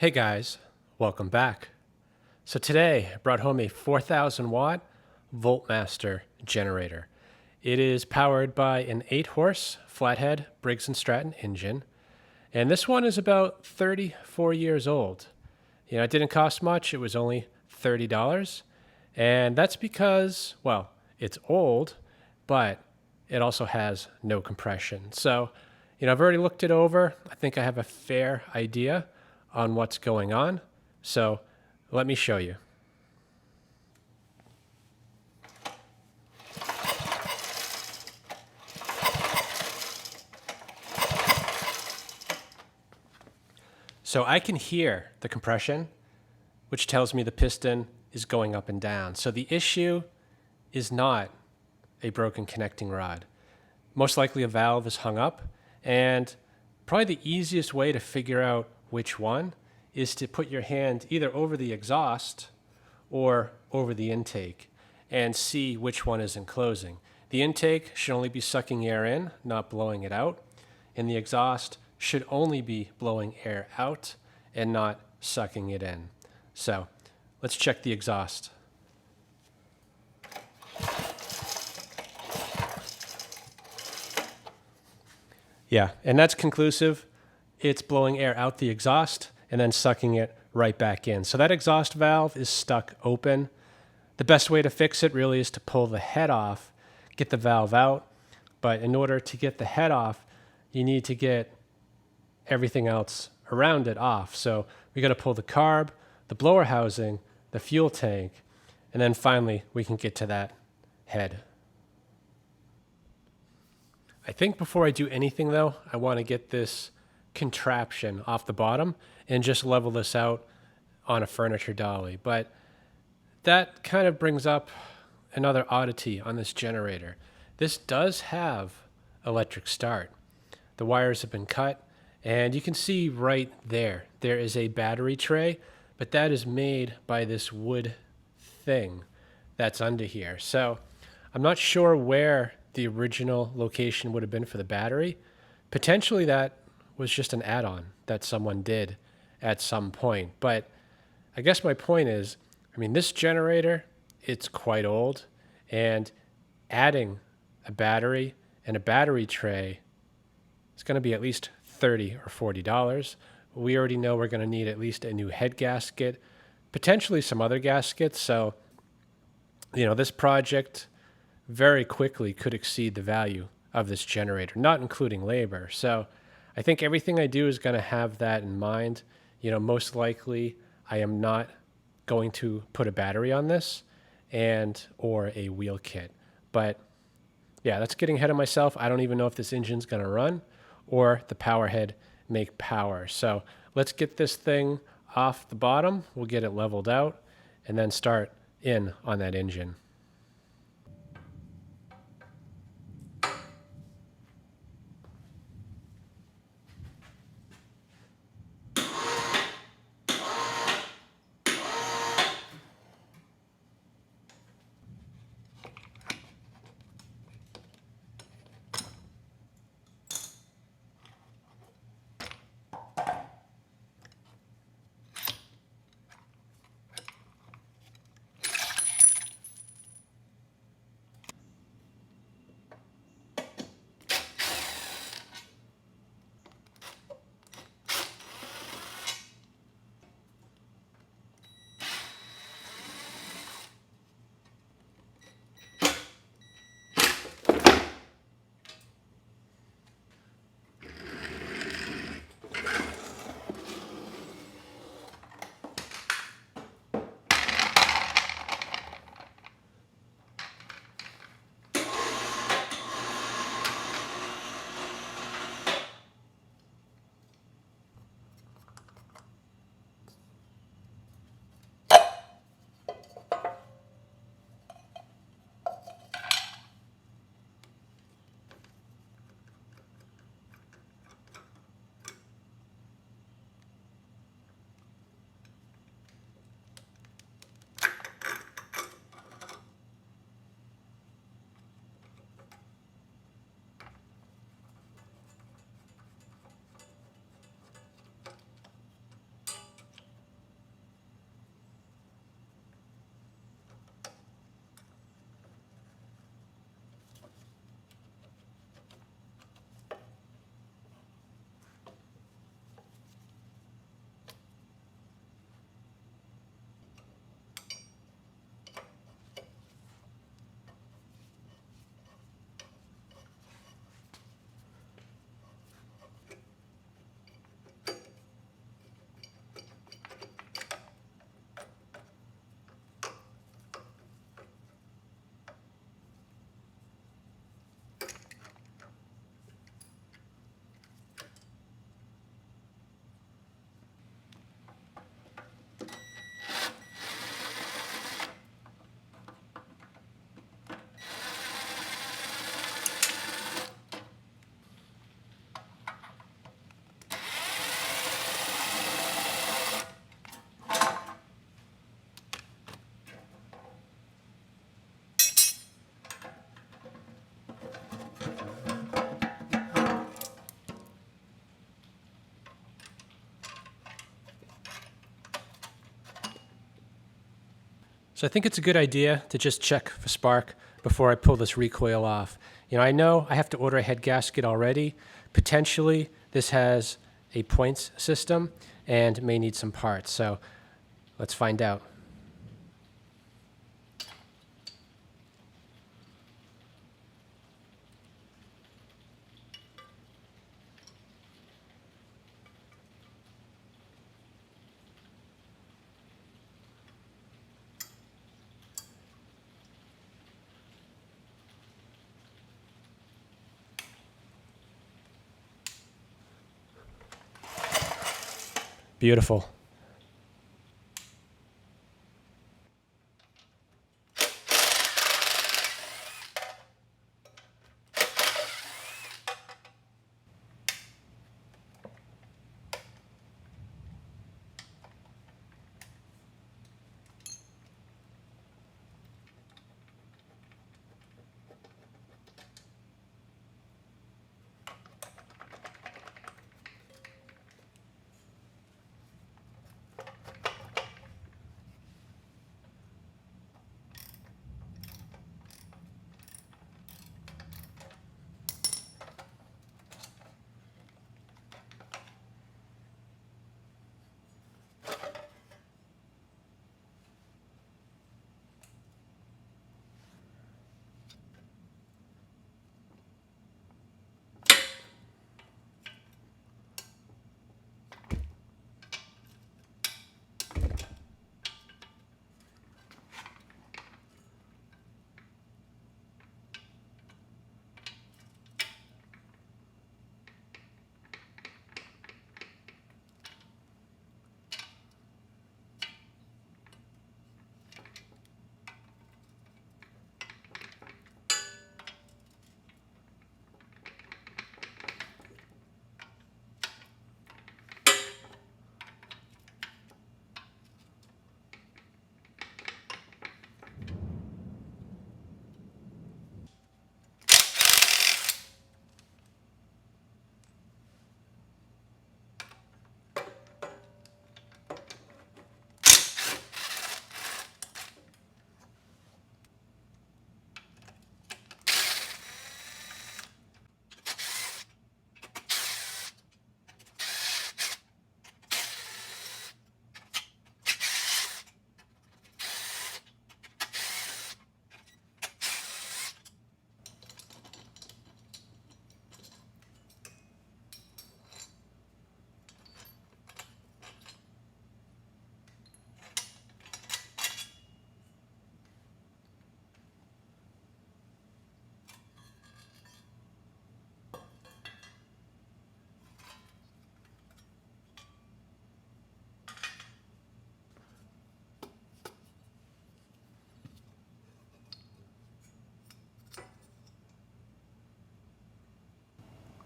Hey guys, welcome back. So today I brought home a 4,000 watt VoltMaster generator. It is powered by an 8-horse flathead Briggs and Stratton engine, and this one is about 34 years old. It didn't cost much, it was only $30, and that's because, well, it's old, but it also has no compression. So, I've already looked it over. I think I have a fair idea on what's going on. So let me show you. So I can hear the compression, which tells me the piston is going up and down. So the issue is not a broken connecting rod. Most likely a valve is hung up, and probably the easiest way to figure out which one is to put your hand either over the exhaust or over the intake and see which one is enclosing. The intake should only be sucking air in, not blowing it out, and the exhaust should only be blowing air out and not sucking it in. So let's check the exhaust. Yeah, and that's conclusive. It's blowing air out the exhaust and then sucking it right back in. So that exhaust valve is stuck open. The best way to fix it really is to pull the head off, get the valve out. But in order to get the head off, you need to get everything else around it off. So we got to pull the carb, the blower housing, the fuel tank, and then finally we can get to that head. I think before I do anything though, I want to get this contraption off the bottom and just level this out on a furniture dolly. But that kind of brings up another oddity on this generator. This does have electric start. The wires have been cut, and you can see right there is a battery tray, but that is made by this wood thing that's under here. So I'm not sure where the original location would have been for the battery. Potentially that was just an add-on that someone did at some point. But I guess my point is, this generator, it's quite old, and adding a battery and a battery tray is going to be at least $30 or $40. We already know we're going to need at least a new head gasket, potentially some other gaskets. So, this project very quickly could exceed the value of this generator, not including labor. So I think everything I do is going to have that in mind. Most likely I am not going to put a battery on this or a wheel kit. But yeah, that's getting ahead of myself. I don't even know if this engine's going to run or the power head make power. So let's get this thing off the bottom. We'll get it leveled out and then start in on that engine. So I think it's a good idea to just check for spark before I pull this recoil off. I know I have to order a head gasket already. Potentially, this has a points system and may need some parts. So let's find out. Beautiful.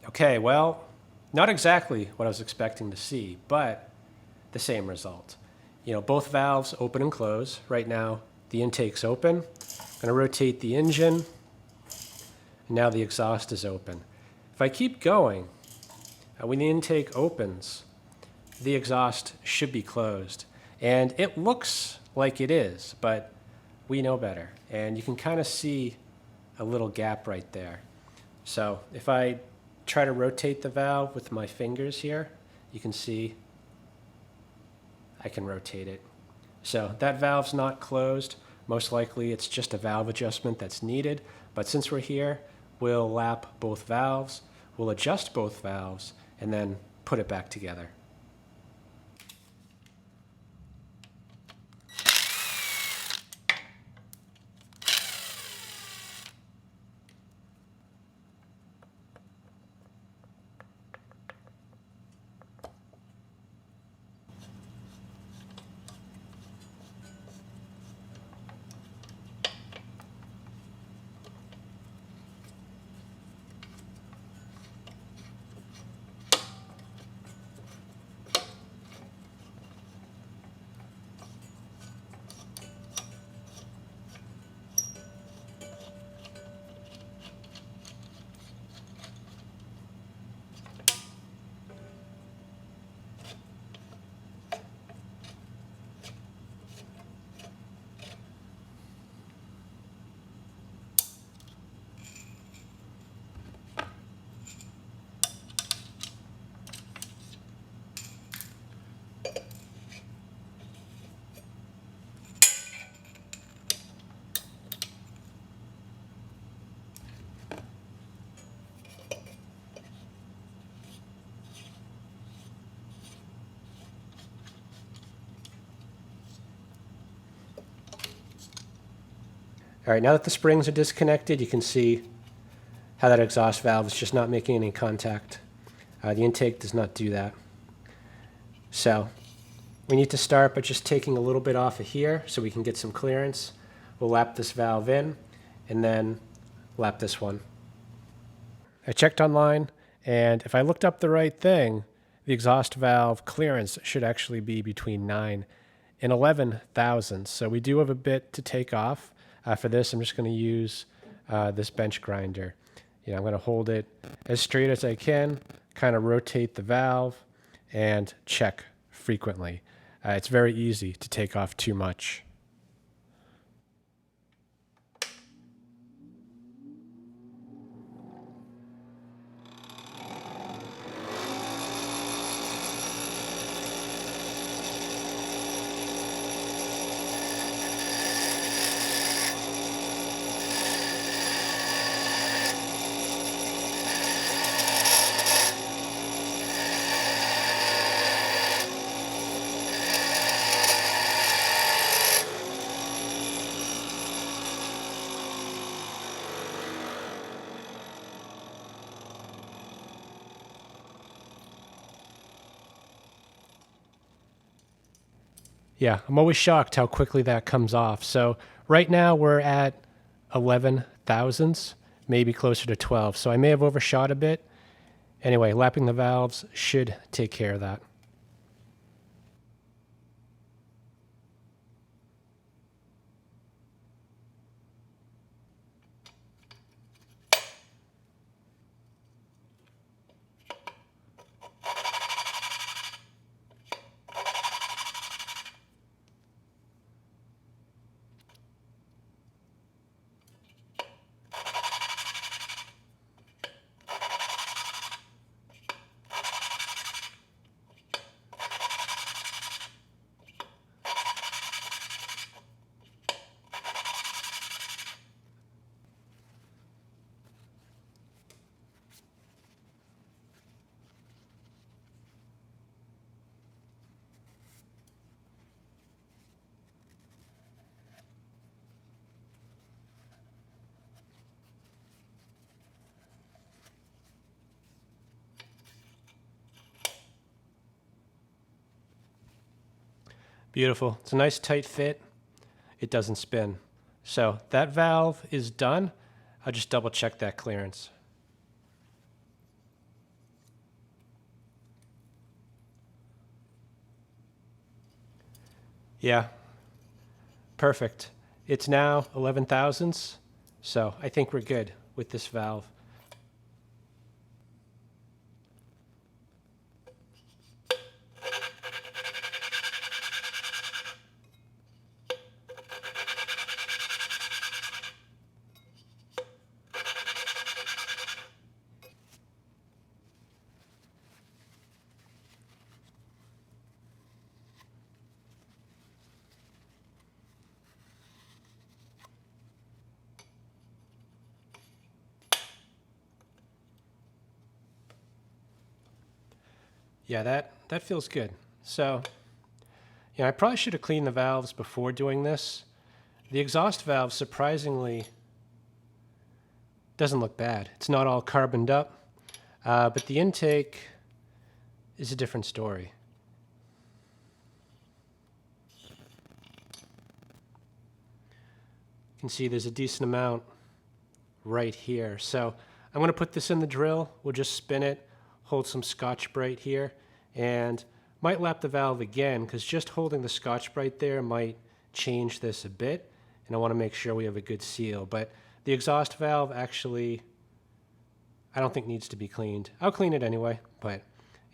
Okay, well, not exactly what I was expecting to see, but the same result. Both valves open and close. Right now, the intake's open. I'm going to rotate the engine, and now the exhaust is open. If I keep going, when the intake opens, the exhaust should be closed. And it looks like it is, but we know better. And you can kind of see a little gap right there. So if I try to rotate the valve with my fingers here, you can see I can rotate it. So that valve's not closed. Most likely it's just a valve adjustment that's needed. But since we're here, we'll lap both valves, we'll adjust both valves, and then put it back together. All right, now that the springs are disconnected, you can see how that exhaust valve is just not making any contact. The intake does not do that. So we need to start by just taking a little bit off of here so we can get some clearance. We'll lap this valve in and then lap this one. I checked online, and if I looked up the right thing, the exhaust valve clearance should actually be between 9 and 11 thousandths. So we do have a bit to take off. For this, I'm just going to use this bench grinder. I'm going to hold it as straight as I can, kind of rotate the valve, and check frequently. It's very easy to take off too much. Yeah, I'm always shocked how quickly that comes off. So right now we're at 11 thousandths, maybe closer to 12. So I may have overshot a bit. Anyway, lapping the valves should take care of that. Beautiful. It's a nice tight fit. It doesn't spin. So that valve is done. I'll just double check that clearance. Yeah, perfect. It's now 11 thousandths, so I think we're good with this valve. Yeah, that feels good. So, I probably should have cleaned the valves before doing this. The exhaust valve surprisingly doesn't look bad. It's not all carboned up, but the intake is a different story. You can see there's a decent amount right here. So I'm going to put this in the drill. We'll just spin it, hold some Scotch-Brite here, and might lap the valve again because just holding the Scotch-Brite there might change this a bit, and I want to make sure we have a good seal. But the exhaust valve actually, I don't think needs to be cleaned. I'll clean it anyway, but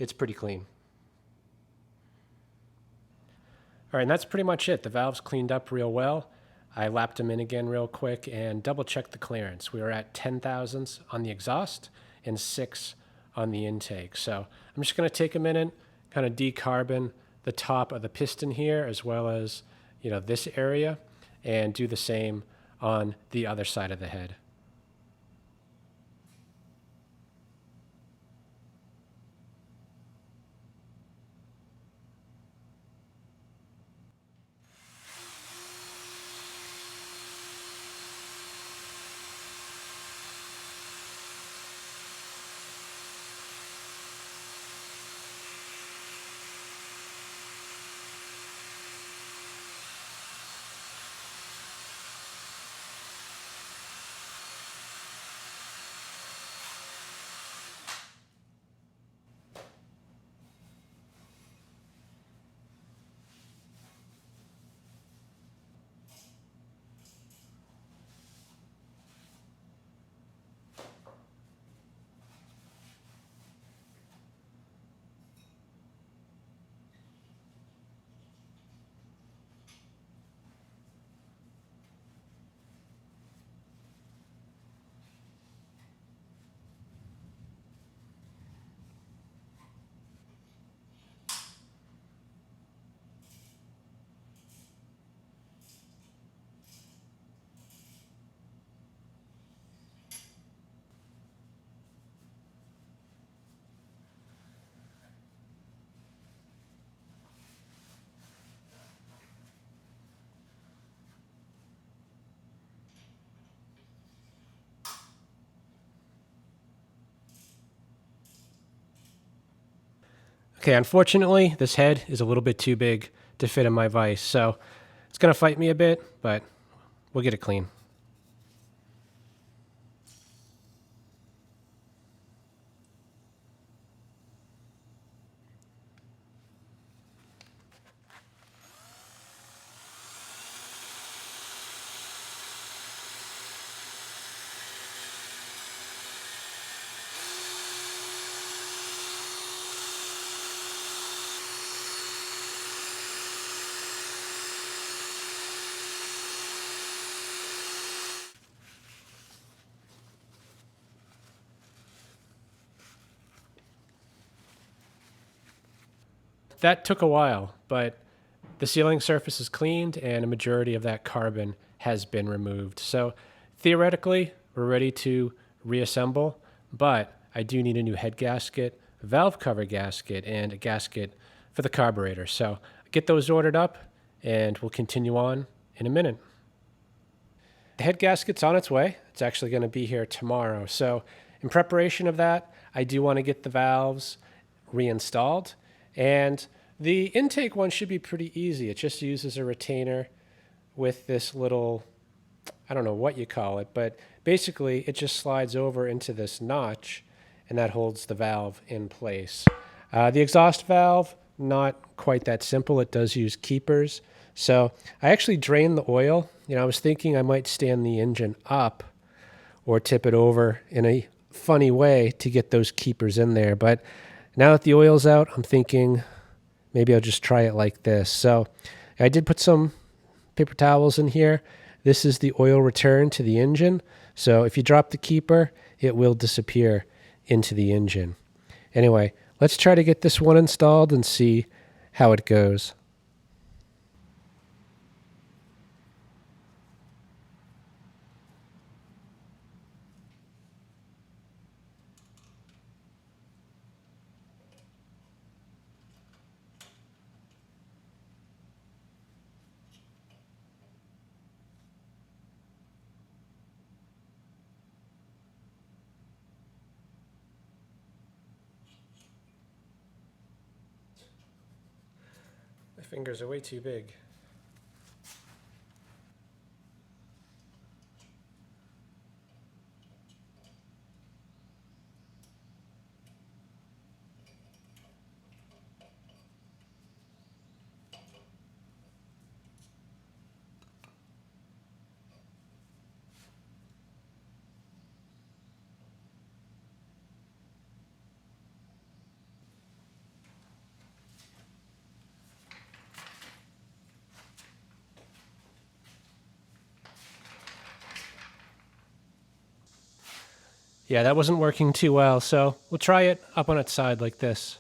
it's pretty clean. All right, and that's pretty much it. The valve's cleaned up real well. I lapped them in again real quick and double checked the clearance. We were at 10 thousandths on the exhaust and 6 on the intake. So I'm just going to take a minute, kind of decarbon the top of the piston here as well as, this area, and do the same on the other side of the head. Okay, unfortunately, this head is a little bit too big to fit in my vise, so it's going to fight me a bit, but we'll get it clean. That took a while, but the sealing surface is cleaned and a majority of that carbon has been removed. So theoretically, we're ready to reassemble, but I do need a new head gasket, a valve cover gasket, and a gasket for the carburetor. So get those ordered up and we'll continue on in a minute. The head gasket's on its way. It's actually going to be here tomorrow. So in preparation of that, I do want to get the valves reinstalled. And the intake one should be pretty easy. It just uses a retainer with this little, I don't know what you call it, but basically it just slides over into this notch and that holds the valve in place. The exhaust valve, not quite that simple. It does use keepers. So I actually drained the oil. I was thinking I might stand the engine up or tip it over in a funny way to get those keepers in there. But now that the oil's out, I'm thinking maybe I'll just try it like this. So I did put some paper towels in here. This is the oil return to the engine. So if you drop the keeper, it will disappear into the engine. Anyway, let's try to get this one installed and see how it goes. My fingers are way too big. Yeah, that wasn't working too well, so we'll try it up on its side like this.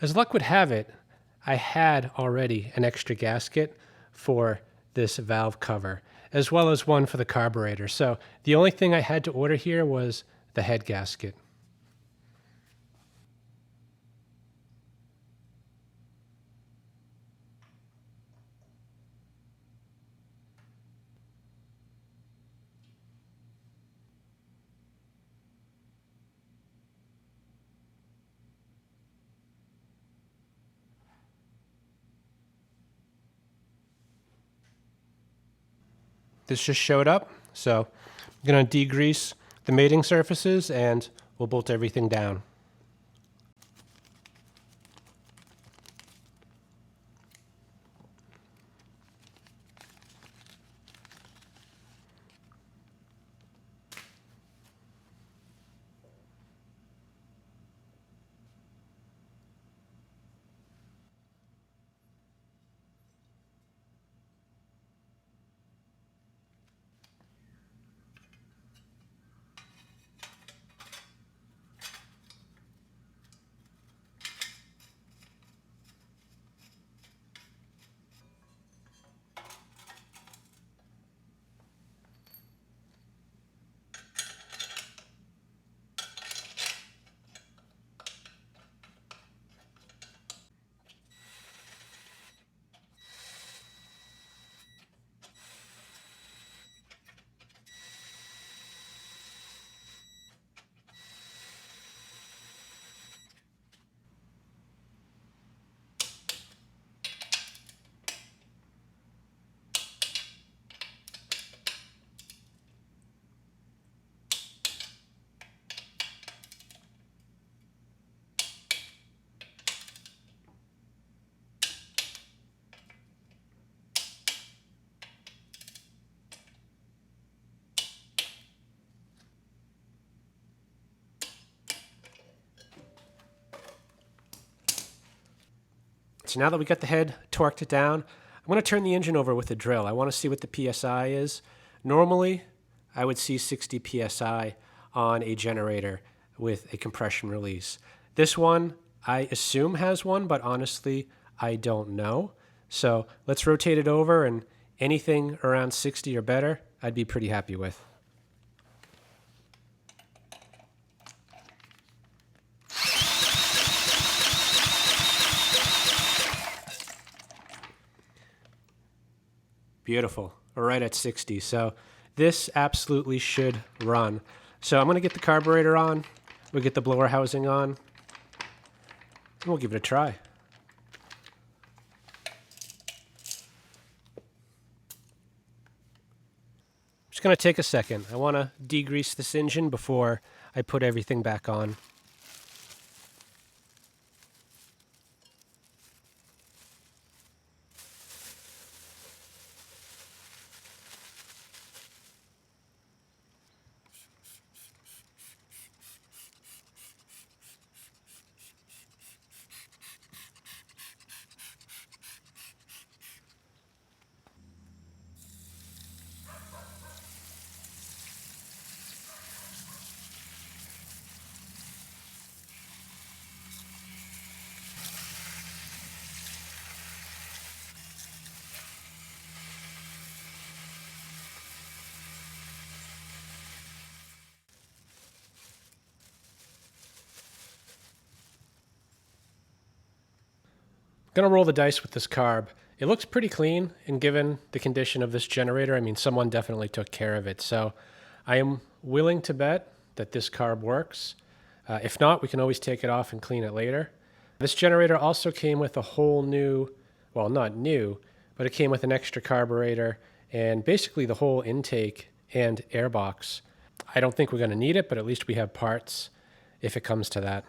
As luck would have it, I had already an extra gasket for this valve cover, as well as one for the carburetor. So the only thing I had to order here was the head gasket. This just showed up, so I'm going to degrease the mating surfaces and we'll bolt everything down. So now that we got the head torqued it down, I'm going to turn the engine over with a drill. I want to see what the PSI is. Normally, I would see 60 PSI on a generator with a compression release. This one, I assume has one, but honestly, I don't know. So let's rotate it over, and anything around 60 or better, I'd be pretty happy with. Beautiful. We're right at 60. So this absolutely should run. So I'm going to get the carburetor on. We'll get the blower housing on. And we'll give it a try. Just going to take a second. I want to degrease this engine before I put everything back on. Gonna roll the dice with this carb. It looks pretty clean, and given the condition of this generator, I mean, someone definitely took care of it. So I am willing to bet that this carb works. If not, we can always take it off and clean it later. This generator also came with a whole new, well, not new, but it came with an extra carburetor and basically the whole intake and airbox. I don't think we're gonna need it, but at least we have parts if it comes to that.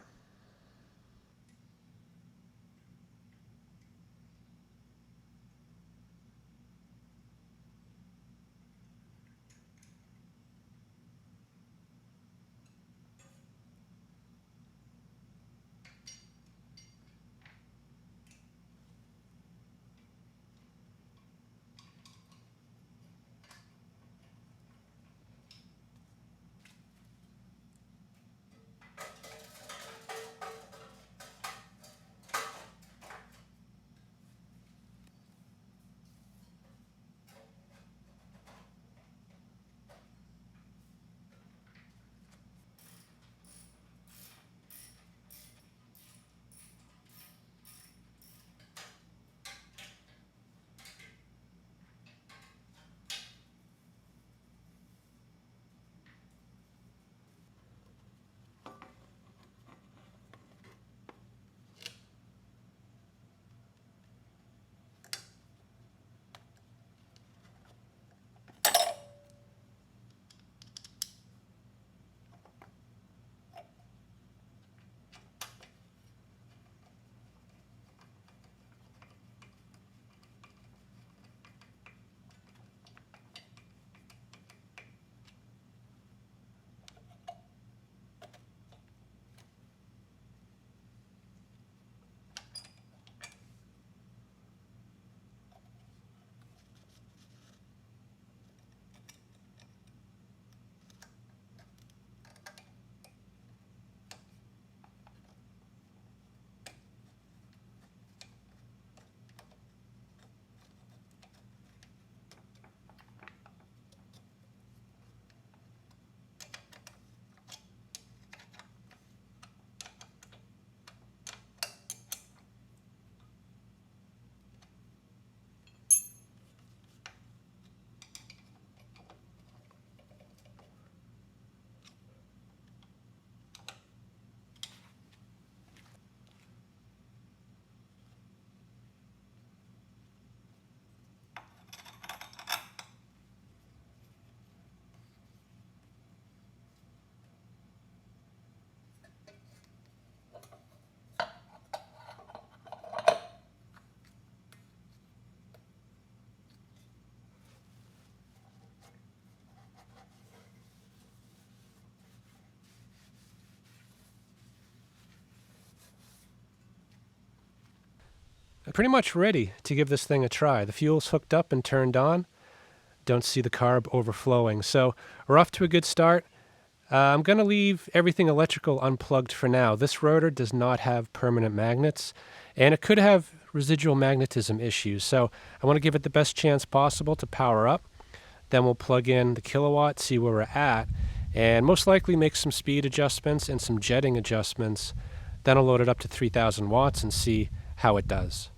pretty much ready to give this thing a try. The fuel's hooked up and turned on. Don't see the carb overflowing. So we're off to a good start. I'm going to leave everything electrical unplugged for now. This rotor does not have permanent magnets, and it could have residual magnetism issues. So I want to give it the best chance possible to power up. Then we'll plug in the kilowatt, see where we're at, and most likely make some speed adjustments and some jetting adjustments. Then I'll load it up to 3,000 watts and see how it does.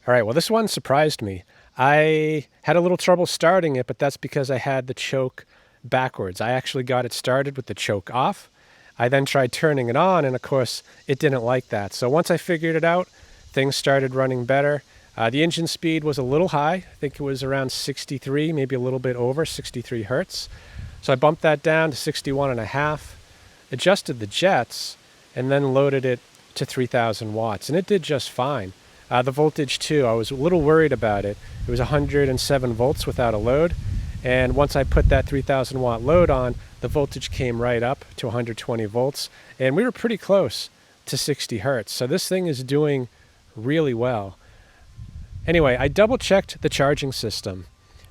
All right, well, this one surprised me. I had a little trouble starting it, but that's because I had the choke backwards. I actually got it started with the choke off. I then tried turning it on, and of course, it didn't like that. So once I figured it out, things started running better. The engine speed was a little high. I think it was around 63, maybe a little bit over 63 hertz. So I bumped that down to 61.5, adjusted the jets, and then loaded it to 3,000 watts, and it did just fine. The voltage too, I was a little worried about it. It was 107 volts without a load, and once I put that 3,000 watt load on, the voltage came right up to 120 volts, and we were pretty close to 60 hertz. So this thing is doing really well. Anyway, I double checked the charging system,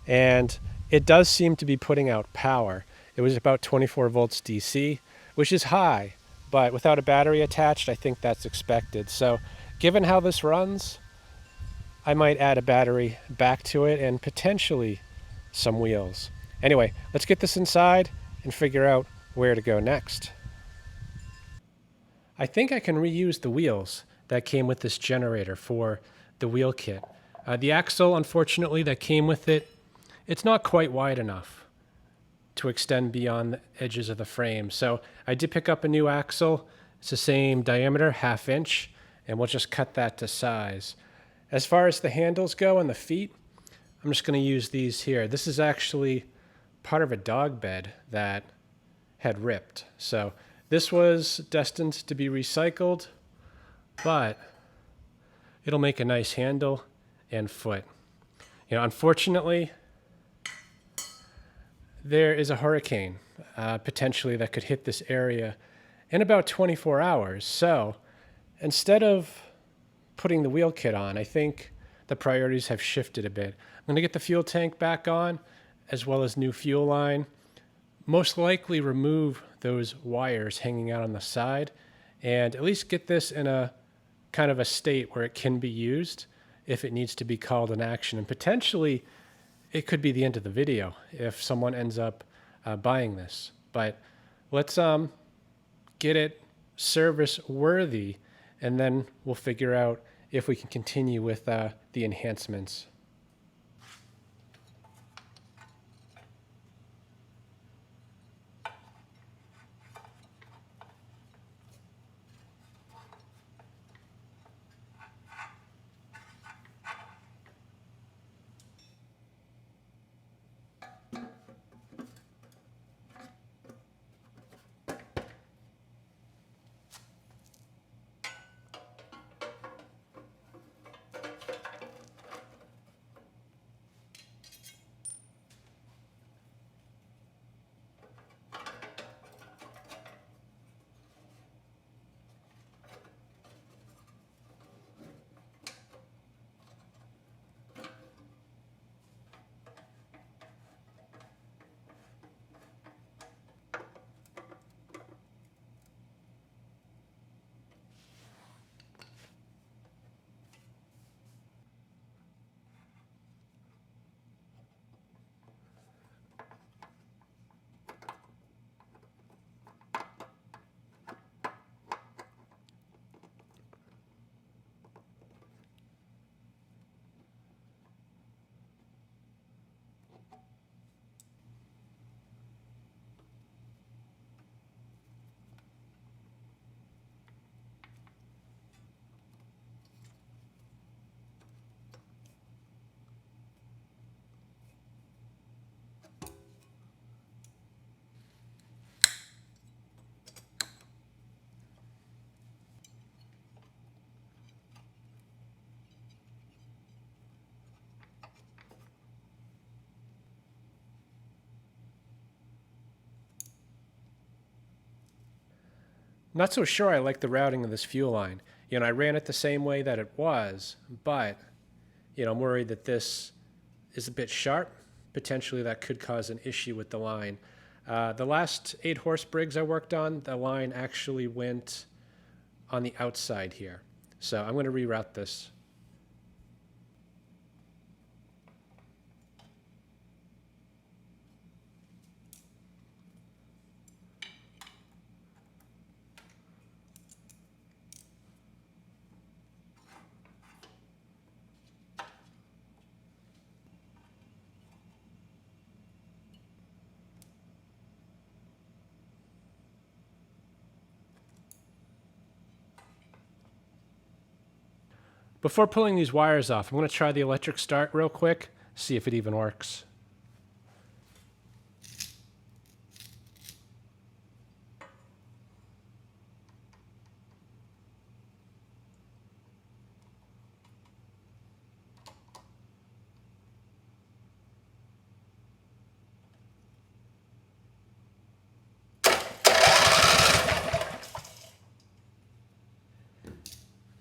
and it does seem to be putting out power. It was about 24 volts DC, which is high, but without a battery attached, I think that's expected. So given how this runs, I might add a battery back to it and potentially some wheels. Anyway, let's get this inside and figure out where to go next. I think I can reuse the wheels that came with this generator for the wheel kit. The axle, unfortunately, that came with it, it's not quite wide enough to extend beyond the edges of the frame. So I did pick up a new axle. It's the same diameter, 1/2 inch, and we'll just cut that to size. As far as the handles go and the feet, I'm just going to use these here. This is actually part of a dog bed that had ripped. So this was destined to be recycled, but it'll make a nice handle and foot. Unfortunately, there is a hurricane potentially that could hit this area in about 24 hours. So instead of putting the wheel kit on, I think the priorities have shifted a bit. I'm going to get the fuel tank back on, as well as new fuel line. Most likely remove those wires hanging out on the side, and at least get this in a kind of a state where it can be used if it needs to be called in action. And potentially, it could be the end of the video if someone ends up buying this. But let's get it service worthy, and then we'll figure out if we can continue with the enhancements. Not so sure I like the routing of this fuel line. I ran it the same way that it was, but, I'm worried that this is a bit sharp. Potentially that could cause an issue with the line. The last 8-horse Briggs I worked on, the line actually went on the outside here. So I'm going to reroute this. Before pulling these wires off, I'm going to try the electric start real quick, see if it even works.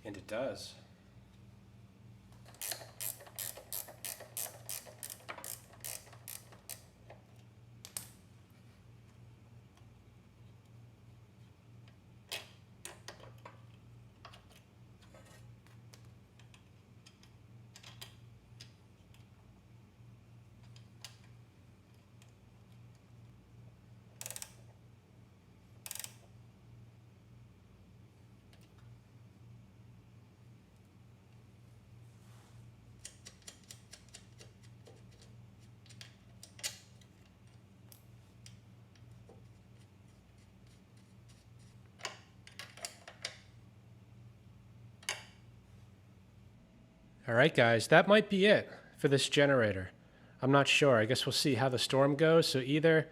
And it does. All right, guys, that might be it for this generator. I'm not sure. I guess we'll see how the storm goes. So either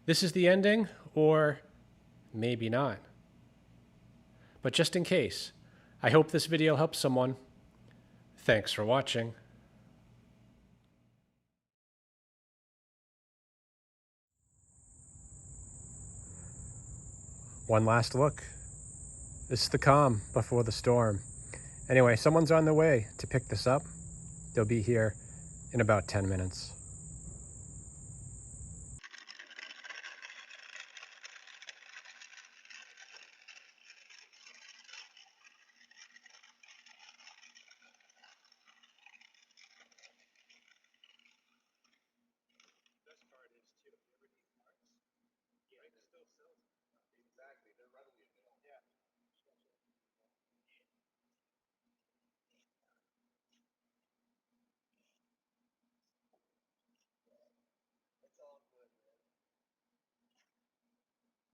this is the ending or maybe not. But just in case, I hope this video helps someone. Thanks for watching. One last look. This is the calm before the storm. Anyway, someone's on their way to pick this up. They'll be here in about 10 minutes.